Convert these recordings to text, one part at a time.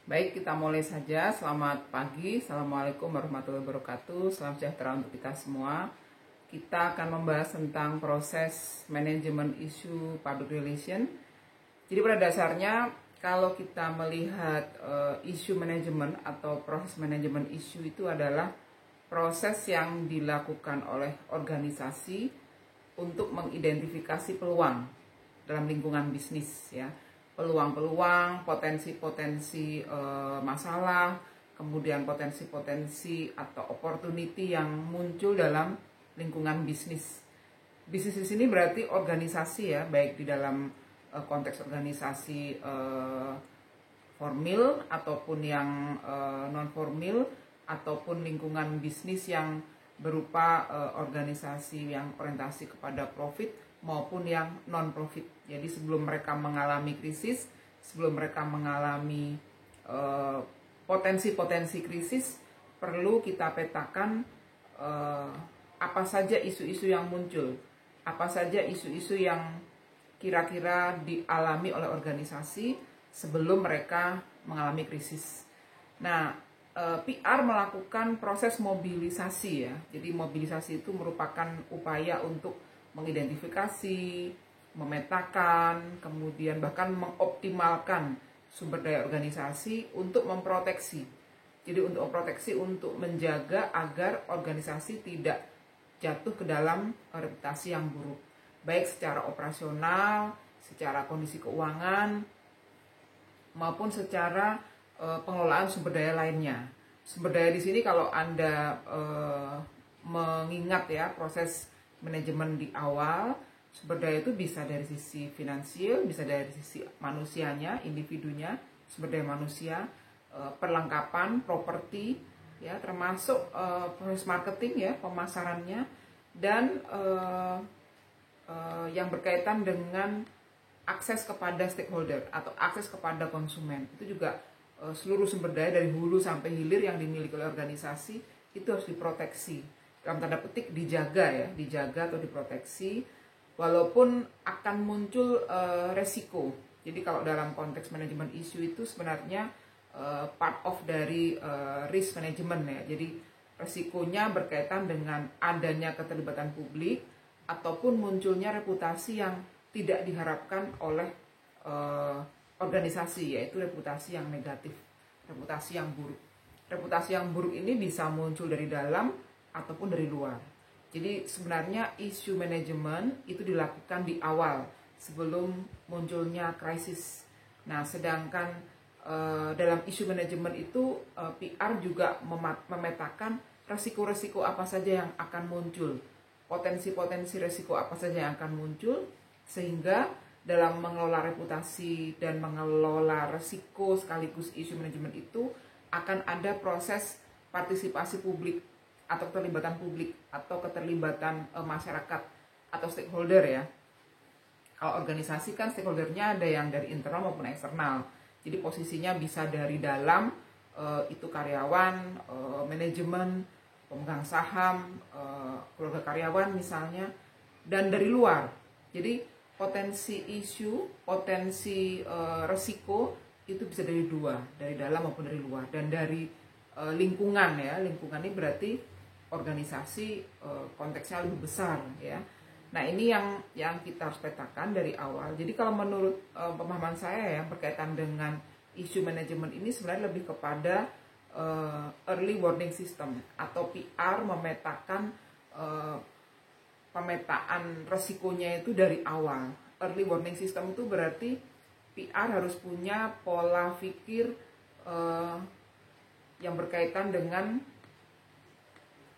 Baik, kita mulai saja. Selamat pagi. Assalamualaikum warahmatullahi wabarakatuh. Salam sejahtera untuk kita semua. Kita akan membahas tentang proses manajemen isu public relation. Jadi pada dasarnya kalau kita melihat isu manajemen atau proses manajemen isu itu adalah proses yang dilakukan oleh organisasi untuk mengidentifikasi peluang dalam lingkungan bisnis, ya. Peluang-peluang, potensi-potensi masalah, kemudian potensi-potensi atau opportunity yang muncul dalam lingkungan bisnis. Bisnis di sini berarti organisasi, ya, baik di dalam konteks organisasi formil ataupun yang non formil, ataupun lingkungan bisnis yang berupa organisasi yang orientasi kepada profit maupun yang non-profit. Jadi sebelum mereka mengalami krisis, sebelum mereka mengalami potensi-potensi krisis, perlu kita petakan apa saja isu-isu yang muncul, apa saja isu-isu yang kira-kira dialami oleh organisasi sebelum mereka mengalami krisis. Nah, PR melakukan proses mobilisasi, ya. Jadi mobilisasi itu merupakan upaya untuk mengidentifikasi, memetakan, kemudian bahkan mengoptimalkan sumber daya organisasi untuk memproteksi. Jadi untuk memproteksi, untuk menjaga agar organisasi tidak jatuh ke dalam reputasi yang buruk, baik secara operasional, secara kondisi keuangan, maupun secara pengelolaan sumber daya lainnya. Sumber daya di sini kalau Anda mengingat, ya, proses manajemen di awal, sumber daya itu bisa dari sisi finansial, bisa dari sisi manusianya, individunya, sumber daya manusia, perlengkapan, properti, ya, termasuk proses marketing, ya, pemasarannya, dan yang berkaitan dengan akses kepada stakeholder atau akses kepada konsumen. Itu juga seluruh sumber daya dari hulu sampai hilir yang dimiliki oleh organisasi itu harus diproteksi, dalam tanda petik dijaga, ya, dijaga atau diproteksi, walaupun akan muncul resiko. Jadi kalau dalam konteks manajemen isu itu sebenarnya part of dari risk management, ya. Jadi resikonya berkaitan dengan adanya keterlibatan publik ataupun munculnya reputasi yang tidak diharapkan oleh organisasi, yaitu reputasi yang negatif, reputasi yang buruk. Reputasi yang buruk ini bisa muncul dari dalam ataupun dari luar. Jadi sebenarnya isu manajemen itu dilakukan di awal sebelum munculnya krisis. Nah, sedangkan dalam isu manajemen itu PR juga memetakan resiko-resiko apa saja yang akan muncul, potensi-potensi resiko apa saja yang akan muncul, sehingga dalam mengelola reputasi dan mengelola resiko sekaligus isu manajemen itu akan ada proses partisipasi publik atau keterlibatan publik atau keterlibatan masyarakat atau stakeholder, ya. Kalau organisasi kan stakeholdernya ada yang dari internal maupun eksternal. Jadi posisinya bisa dari dalam, itu karyawan, manajemen, pemegang saham, keluarga karyawan misalnya, dan dari luar. Jadi potensi isu, potensi resiko itu bisa dari dua, dari dalam maupun dari luar, dan dari lingkungan, ya. Lingkungan ini berarti organisasi konteksnya lebih besar, ya. Nah, ini yang kita harus petakan dari awal. Jadi kalau menurut pemahaman saya, yang berkaitan dengan isu manajemen ini sebenarnya lebih kepada early warning system atau PR memetakan pemetaan resikonya itu dari awal. Early warning system itu berarti PR harus punya pola pikir yang berkaitan dengan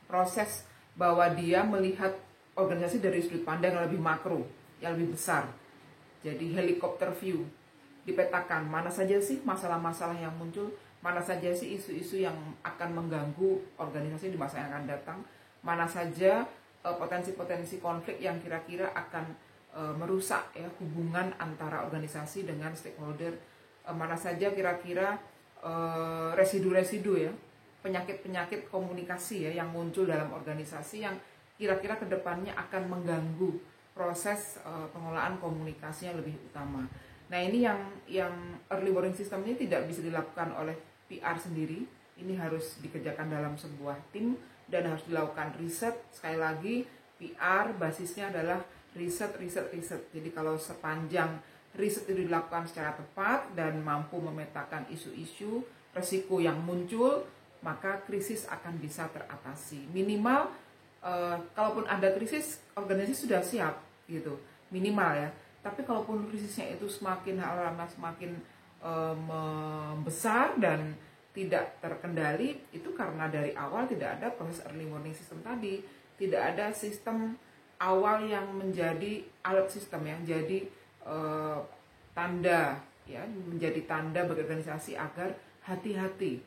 proses bahwa dia melihat organisasi dari sudut pandang yang lebih makro, yang lebih besar. Jadi helikopter view, dipetakan mana saja sih masalah-masalah yang muncul, mana saja sih isu-isu yang akan mengganggu organisasi di masa yang akan datang, mana saja potensi-potensi konflik yang kira-kira akan merusak, ya, hubungan antara organisasi dengan stakeholder, mana saja kira-kira residu-residu, ya, penyakit-penyakit komunikasi, ya, yang muncul dalam organisasi yang kira-kira kedepannya akan mengganggu proses pengelolaan komunikasi yang lebih utama. Nah ini yang early warning system ini tidak bisa dilakukan oleh PR sendiri, ini harus dikerjakan dalam sebuah tim dan harus dilakukan riset. Sekali lagi, PR basisnya adalah riset. Jadi kalau sepanjang riset itu dilakukan secara tepat dan mampu memetakan isu-isu resiko yang muncul, maka krisis akan bisa teratasi. Minimal kalaupun ada krisis, organisasi sudah siap gitu, minimal ya. Tapi kalaupun krisisnya itu semakin lama semakin membesar dan tidak terkendali, itu karena dari awal tidak ada proses early warning system tadi, tidak ada sistem awal yang menjadi alert system ya, jadi tanda ya, menjadi tanda bagi organisasi agar hati-hati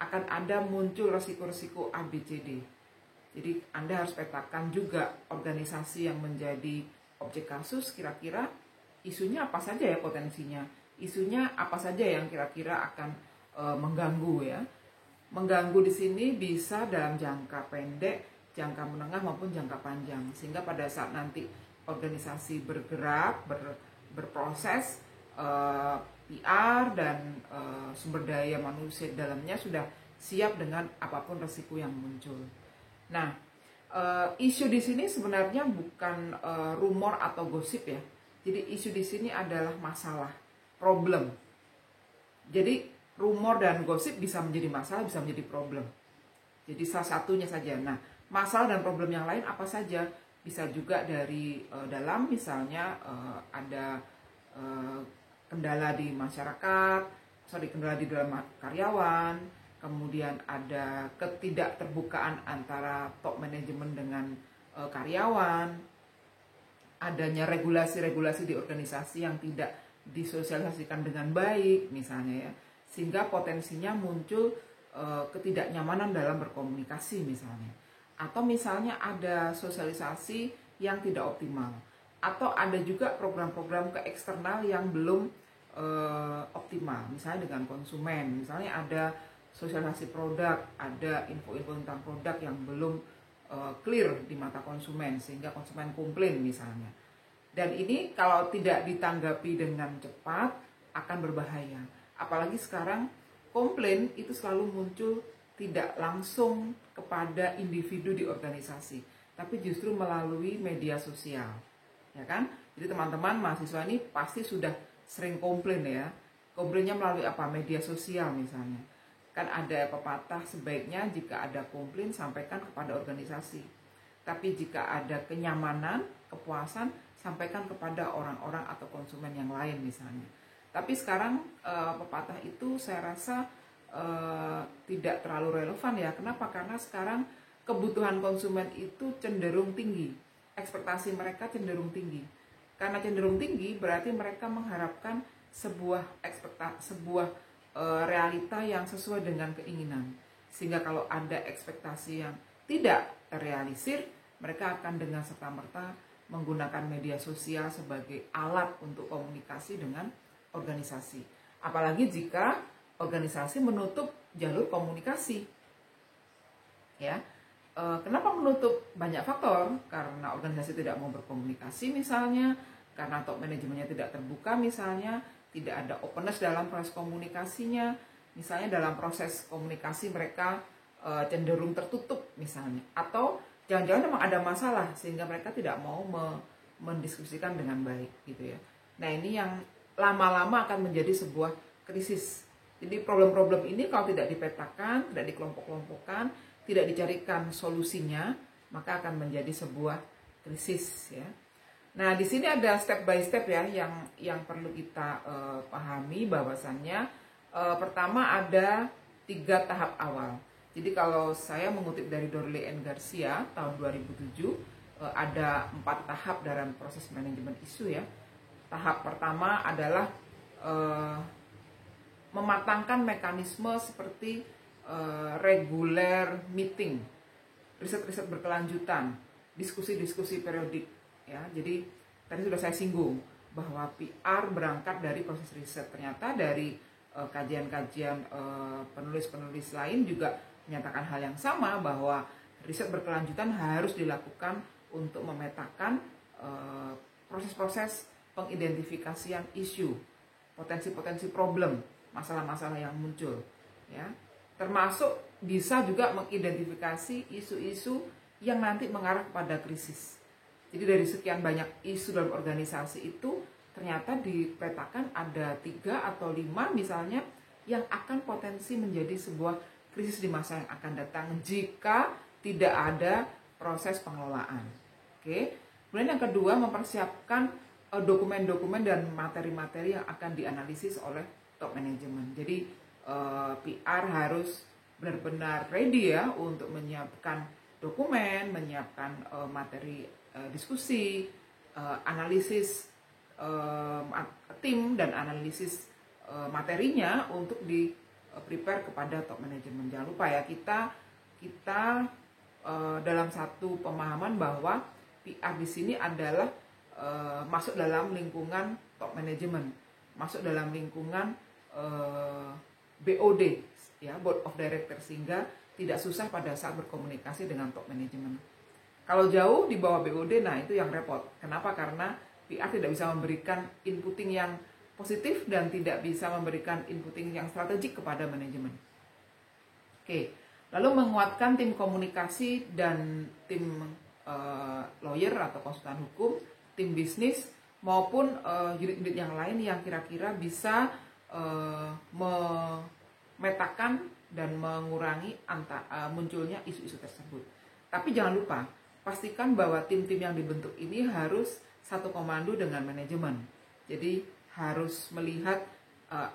akan ada muncul resiko-resiko ABCD. Jadi Anda harus petakan juga organisasi yang menjadi objek kasus, kira-kira isunya apa saja ya potensinya, isunya apa saja yang kira-kira akan mengganggu ya. Mengganggu di sini bisa dalam jangka pendek, jangka menengah maupun jangka panjang, sehingga pada saat nanti organisasi bergerak, berproses, PR dan sumber daya manusia di dalamnya sudah siap dengan apapun resiko yang muncul. Nah, isu di sini sebenarnya bukan rumor atau gosip ya. Jadi isu di sini adalah masalah, problem. Jadi rumor dan gosip bisa menjadi masalah, bisa menjadi problem. Jadi salah satunya saja. Nah, masalah dan problem yang lain apa saja? Bisa juga dari dalam, misalnya ada kendala di masyarakat, kendala di dalam karyawan, kemudian ada ketidakterbukaan antara top manajemen dengan karyawan, adanya regulasi-regulasi di organisasi yang tidak disosialisasikan dengan baik misalnya ya, sehingga potensinya muncul ketidaknyamanan dalam berkomunikasi misalnya, atau misalnya ada sosialisasi yang tidak optimal, atau ada juga program-program ke eksternal yang belum optimal, misalnya dengan konsumen, misalnya ada sosialisasi produk, ada info-info tentang produk yang belum clear di mata konsumen sehingga konsumen komplain misalnya. Dan ini kalau tidak ditanggapi dengan cepat akan berbahaya. Apalagi sekarang komplain itu selalu muncul tidak langsung kepada individu di organisasi, tapi justru melalui media sosial. Ya kan? Jadi teman-teman mahasiswa ini pasti sudah sering komplain ya. Komplainnya melalui apa? Media sosial misalnya. Kan ada pepatah, sebaiknya jika ada komplain sampaikan kepada organisasi, tapi jika ada kenyamanan, kepuasan, sampaikan kepada orang-orang atau konsumen yang lain misalnya. Tapi sekarang pepatah itu saya rasa tidak terlalu relevan ya. Kenapa? Karena sekarang kebutuhan konsumen itu cenderung tinggi, ekspektasi mereka cenderung tinggi. Karena cenderung tinggi berarti mereka mengharapkan sebuah realita yang sesuai dengan keinginan. Sehingga kalau ada ekspektasi yang tidak terrealisir, mereka akan dengan serta-merta menggunakan media sosial sebagai alat untuk komunikasi dengan organisasi. Apalagi jika organisasi menutup jalur komunikasi. Ya. Kenapa menutup? Banyak faktor. Karena organisasi tidak mau berkomunikasi misalnya, karena top manajemennya tidak terbuka misalnya, tidak ada openness dalam proses komunikasinya, misalnya dalam proses komunikasi mereka cenderung tertutup misalnya, atau jangan-jangan memang ada masalah sehingga mereka tidak mau mendiskusikan dengan baik gitu ya. Nah ini yang lama-lama akan menjadi sebuah krisis. Jadi problem-problem ini kalau tidak dipetakan, tidak dikelompok-kelompokkan, tidak dicarikan solusinya, maka akan menjadi sebuah krisis ya. Nah, di sini ada step by step ya yang perlu kita pahami bahwasannya pertama ada 3 tahap awal. Jadi kalau saya mengutip dari Dorley and Garcia tahun 2007, ada 4 tahap dalam proses manajemen isu ya. Tahap pertama adalah mematangkan mekanisme seperti regular meeting, riset-riset berkelanjutan, diskusi-diskusi periodik. Ya, jadi tadi sudah saya singgung bahwa PR berangkat dari proses riset. Ternyata dari kajian-kajian penulis-penulis lain juga menyatakan hal yang sama, bahwa riset berkelanjutan harus dilakukan untuk memetakan proses-proses pengidentifikasian isu potensi-potensi problem, masalah-masalah yang muncul, ya. Termasuk bisa juga mengidentifikasi isu-isu yang nanti mengarah kepada krisis. Jadi dari sekian banyak isu dalam organisasi itu ternyata dipetakan ada 3 atau 5 misalnya yang akan potensi menjadi sebuah krisis di masa yang akan datang jika tidak ada proses pengelolaan. Oke. Kemudian yang kedua, mempersiapkan dokumen-dokumen dan materi-materi yang akan dianalisis oleh top management. Jadi PR harus benar-benar ready ya untuk menyiapkan dokumen, menyiapkan materi diskusi, analisis tim dan analisis materinya untuk di prepare kepada top management. Jangan lupa ya, kita dalam satu pemahaman bahwa PR di sini adalah masuk dalam lingkungan top management, masuk dalam lingkungan BOD ya, Board of Directors, sehingga tidak susah pada saat berkomunikasi dengan top management. Kalau jauh di bawah BOD, nah itu yang repot. Kenapa? Karena PR tidak bisa memberikan inputting yang positif dan tidak bisa memberikan inputting yang strategik kepada manajemen. Oke, lalu menguatkan tim komunikasi dan tim lawyer atau konsultan hukum, tim bisnis maupun unit-unit yang lain yang kira-kira bisa memetakan dan mengurangi munculnya isu-isu tersebut. Tapi jangan lupa, pastikan bahwa tim-tim yang dibentuk ini harus satu komando dengan manajemen. Jadi harus melihat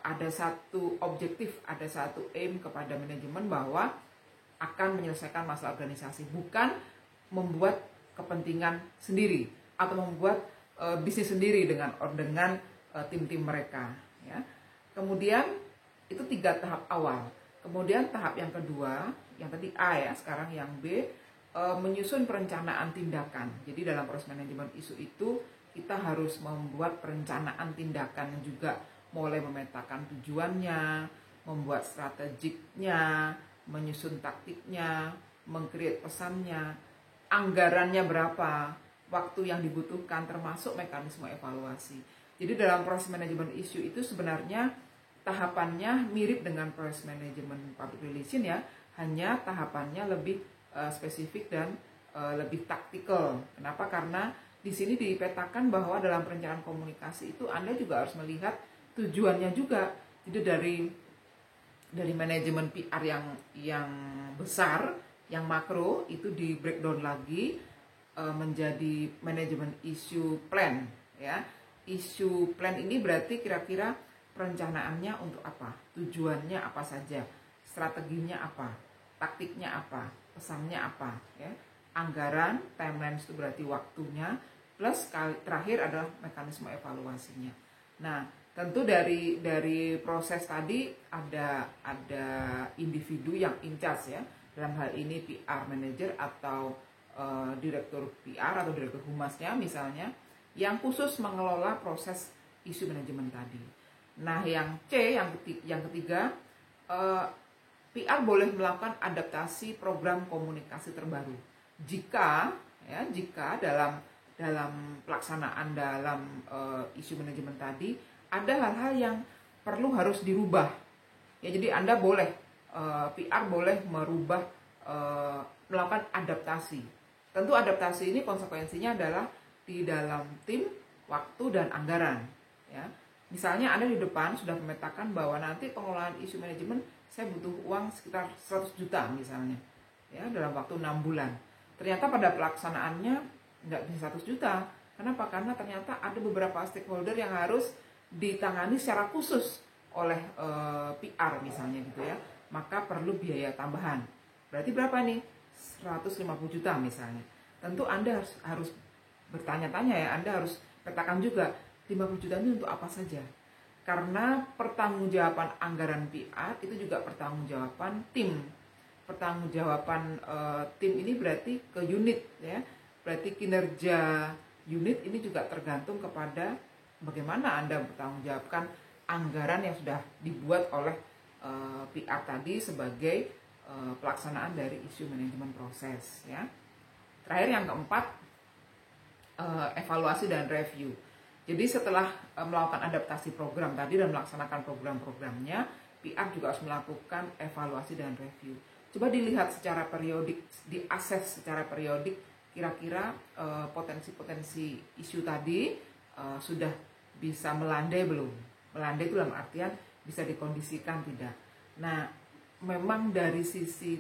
ada satu objektif, ada satu aim kepada manajemen bahwa akan menyelesaikan masalah organisasi, bukan membuat kepentingan sendiri atau membuat bisnis sendiri dengan tim-tim mereka. Ya. Kemudian itu 3 tahap awal. Kemudian tahap yang kedua, yang tadi A ya, sekarang yang B, menyusun perencanaan tindakan. Jadi dalam proses manajemen isu itu kita harus membuat perencanaan tindakan yang juga mulai memetakan tujuannya, membuat strategiknya, menyusun taktiknya, meng-create pesannya, anggarannya berapa, waktu yang dibutuhkan, termasuk mekanisme evaluasi. Jadi dalam proses manajemen isu itu sebenarnya tahapannya mirip dengan proses manajemen public relation ya, hanya tahapannya lebih spesifik dan lebih taktikal. Kenapa? Karena di sini dipetakan bahwa dalam perencanaan komunikasi itu Anda juga harus melihat tujuannya juga. Jadi dari manajemen PR yang besar, yang makro itu di breakdown lagi menjadi manajemen issue plan ya. Issue plan ini berarti kira-kira perencanaannya untuk apa, tujuannya apa saja, strateginya apa, taktiknya apa, pesannya apa ya. Anggaran, timeline itu berarti waktunya, plus terakhir adalah mekanisme evaluasinya. Nah, tentu dari proses tadi ada individu yang in charge ya. Dalam hal ini PR manager atau direktur PR atau direktur humasnya misalnya, yang khusus mengelola proses isu manajemen tadi. Nah, yang C, yang ketiga, PR boleh melakukan adaptasi program komunikasi terbaru. Jika dalam pelaksanaan dalam isu manajemen tadi ada hal-hal yang harus dirubah. Ya, jadi Anda boleh PR boleh merubah, melakukan adaptasi. Tentu adaptasi ini konsekuensinya adalah di dalam tim, waktu dan anggaran. Ya, misalnya Anda di depan sudah memetakan bahwa nanti pengelolaan isu manajemen saya butuh uang sekitar 100 juta misalnya, ya dalam waktu 6 bulan. Ternyata pada pelaksanaannya nggak bisa 100 juta. Kenapa? Karena ternyata ada beberapa stakeholder yang harus ditangani secara khusus oleh PR misalnya gitu ya. Maka perlu biaya tambahan. Berarti berapa nih? 150 juta misalnya. Tentu Anda harus bertanya-tanya ya, Anda harus petakan juga 50 juta ini untuk apa saja. Karena pertanggungjawaban anggaran PR itu juga pertanggungjawaban tim. Pertanggungjawaban tim ini berarti ke unit ya. Berarti kinerja unit ini juga tergantung kepada bagaimana Anda bertanggungjawabkan anggaran yang sudah dibuat oleh PR tadi sebagai pelaksanaan dari isu manajemen proses ya. Terakhir yang keempat, evaluasi dan review. Jadi setelah melakukan adaptasi program tadi dan melaksanakan program-programnya, PR juga harus melakukan evaluasi dan review. Coba dilihat secara periodik, diakses secara periodik, kira-kira potensi-potensi isu tadi sudah bisa melandai belum? Melandai itu dalam artian bisa dikondisikan tidak. Nah, memang dari sisi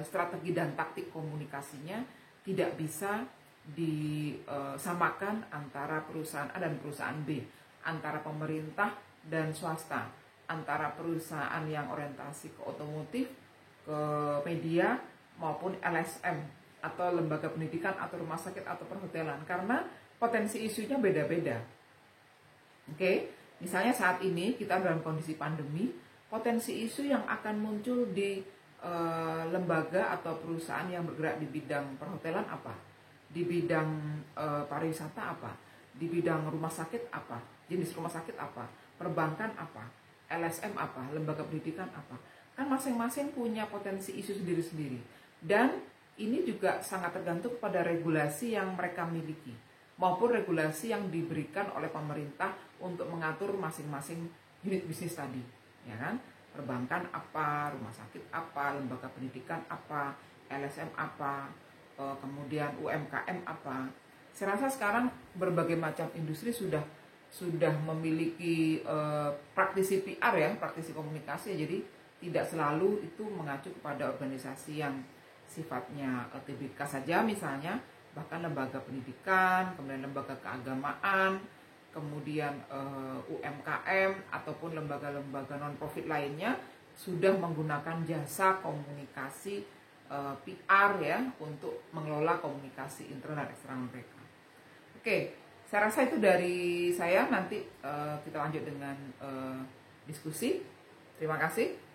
strategi dan taktik komunikasinya tidak bisa disamakan antara perusahaan A dan perusahaan B, antara pemerintah dan swasta, antara perusahaan yang orientasi ke otomotif, ke media, maupun LSM atau lembaga pendidikan atau rumah sakit atau perhotelan, karena potensi isunya beda-beda. Oke, misalnya saat ini kita dalam kondisi pandemi, potensi isu yang akan muncul di lembaga atau perusahaan yang bergerak di bidang perhotelan apa? Di bidang pariwisata apa? Di bidang rumah sakit apa? Jenis rumah sakit apa? Perbankan apa? LSM apa? Lembaga pendidikan apa? Kan masing-masing punya potensi isu sendiri-sendiri. Dan ini juga sangat tergantung pada regulasi yang mereka miliki, maupun regulasi yang diberikan oleh pemerintah untuk mengatur masing-masing unit bisnis tadi, ya kan? Perbankan apa, rumah sakit apa, lembaga pendidikan apa, LSM apa, kemudian UMKM apa. Saya rasa sekarang berbagai macam industri sudah memiliki praktisi PR ya, praktisi komunikasi. Jadi tidak selalu itu mengacu kepada organisasi yang sifatnya TBK saja misalnya, bahkan lembaga pendidikan, kemudian lembaga keagamaan, kemudian UMKM ataupun lembaga-lembaga non-profit lainnya sudah menggunakan jasa komunikasi PR ya untuk mengelola komunikasi internal dan eksternal mereka. Oke, saya rasa itu dari saya. Nanti kita lanjut dengan diskusi. Terima kasih.